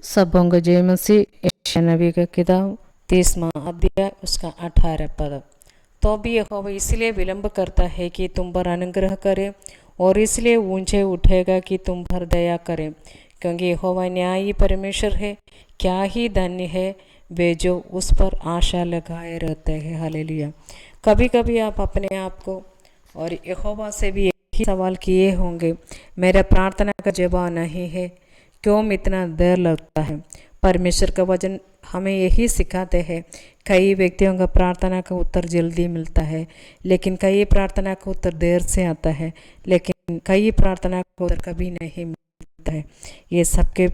सबों को जय मसीह। यशायाह नबी का किताब 30वां अध्याय उसका 18 पद। तो भी यहोवा इसलिए विलंब करता है कि तुम पर अनुग्रह करे और इसलिए ऊंचे उठेगा कि तुम पर दया करे, क्योंकि यहोवा न्यायी परमेश्वर है। क्या ही धन्य है वे जो उस पर आशा लगाए रहते हैं। हालेलुया। कभी कभी आप अपने आप को और यहोवा से भी एक ही सवाल किए होंगे, मेरा प्रार्थना का जवाब नहीं है, क्यों इतना देर लगता है। परमेश्वर का वचन हमें यही सिखाते हैं। कई व्यक्तियों का प्रार्थना का उत्तर जल्दी मिलता है, लेकिन कई प्रार्थना का उत्तर देर से आता है, लेकिन कई प्रार्थना का उत्तर कभी नहीं मिलता है। ये सबके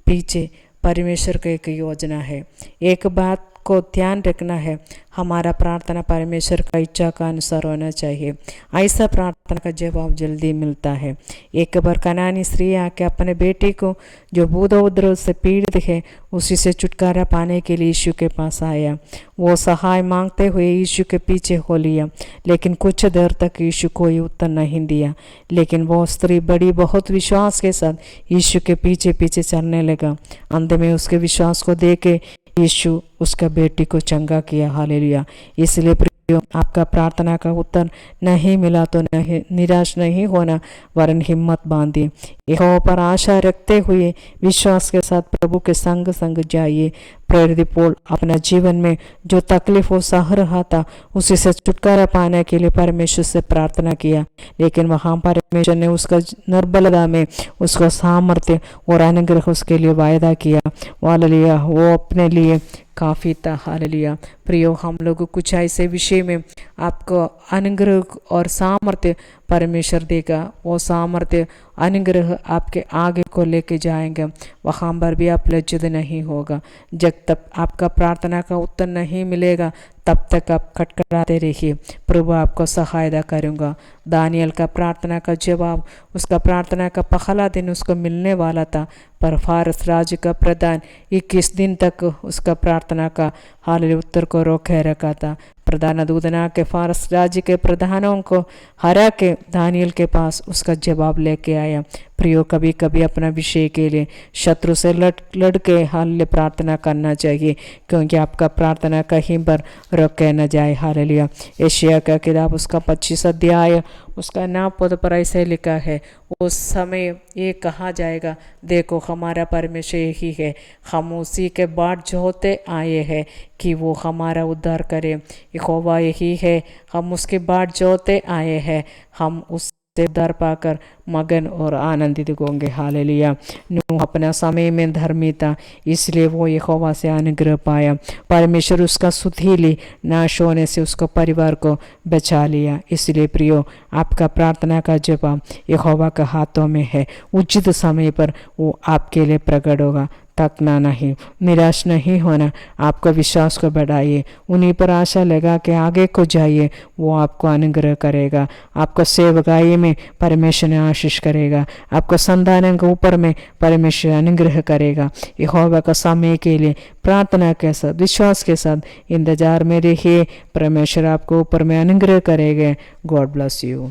पीछे परमेश्वर का एक योजना है। एक बात को ध्यान रखना है, हमारा प्रार्थना परमेश्वर का इच्छा का अनुसार होना चाहिए। ऐसा प्रार्थना का जवाब जल्दी मिलता है। एक बार कनानी स्त्री आके अपने बेटे को जो भूत उपद्रव से पीड़ित है उसी से छुटकारा पाने के लिए यीशु के पास आया। वो सहाय मांगते हुए यीशु के पीछे हो लिया, लेकिन कुछ देर तक यीशु कोई उत्तर नहीं दिया। लेकिन वो स्त्री बड़ी बहुत विश्वास के साथ यीशु के पीछे पीछे चलने लगा। अंत में उसके विश्वास को देके यीशु उसका बेटी को चंगा किया। हालेलुया। इसलिए प्रियो, आपका प्रार्थना का उत्तर नहीं मिला तो नहीं निराश नहीं होना, वरन हिम्मत बांधिए। यहोवा पर आशा रखते हुए विश्वास के साथ प्रभु के संग संग जाइए। प्रेरित पौल अपना जीवन में जो तकलीफ वो सह रहा था उसी से छुटकारा पाने के लिए परमेश्वर से प्रार्थना किया, लेकिन वहाँ परमेश्वर ने उसका निर्बलता में उसका सामर्थ्य और अनुग्रह उसके लिए वायदा किया। हालेलुया। वो अपने लिए काफ़ी था। हालेलुया। प्रियो, हम लोग कुछ ऐसे विषय में आपको अनुग्रह और सामर्थ्य परमेश्वर देगा। वो सामर्थ्य अनुग्रह आपके आगे को लेके जाएंगे, वहाँ पर भी आप लज्जित नहीं होगा। जब तक आपका प्रार्थना का उत्तर नहीं मिलेगा तब तक आप खटखटाते रहिए, प्रभु आपको सहायता करूँगा। दानियल का प्रार्थना का जवाब, उसका प्रार्थना का पहला दिन उसको मिलने वाला था, पर फारस राज्य का प्रधान 21 दिन तक उसका प्रार्थना का हाल उत्तर को रोके रखा था। प्रधान दूतना के फारस राज्य के प्रधानों को हरा के दानियल के पास उसका जवाब लेके आया। प्रियो, कभी कभी अपना विषय के लिए शत्रु से लड़ के हाल प्रार्थना करना चाहिए, क्योंकि आपका प्रार्थना कहीं पर रोके न जाए। हालेलुया। यशायाह का किताब उसका 25 अध्याय उसका 9 पद पर ऐसे लिखा है, उस समय ये कहा जाएगा, देखो हमारा परमेश्वर यही है, हम उसी के बाट जोहते आए हैं कि वो हमारा उद्धार करे। यहोवा यही है, हम उसके बाट जोहते आए हैं, हम उस उद्धार पाकर मगन और आनंदित होंगे। हालेलुया। नूह अपना समय में धर्मी था, इसलिए वो यहोवा से अनुग्रह पाया। परमेश्वर उसका सुधीली नाश होने से उसको परिवार को बचा लिया। इसलिए प्रियो, आपका प्रार्थना का जवाब यहोवा के हाथों में है। उचित समय पर वो आपके लिए प्रकट होगा। थकना नहीं, निराश नहीं होना, आपका विश्वास को बढ़ाइए, उन्हीं पर आशा लगा के आगे को जाइए। वो आपको अनुग्रह करेगा, आपको सेवकाई में परमेश्वर ने आशीष करेगा, आपको संतान के ऊपर में परमेश्वर अनुग्रह करेगा। यहोवा का समय के लिए प्रार्थना के साथ विश्वास के साथ इंतजार में रहिए। परमेश्वर आपको ऊपर में अनुग्रह करेगा। God bless you.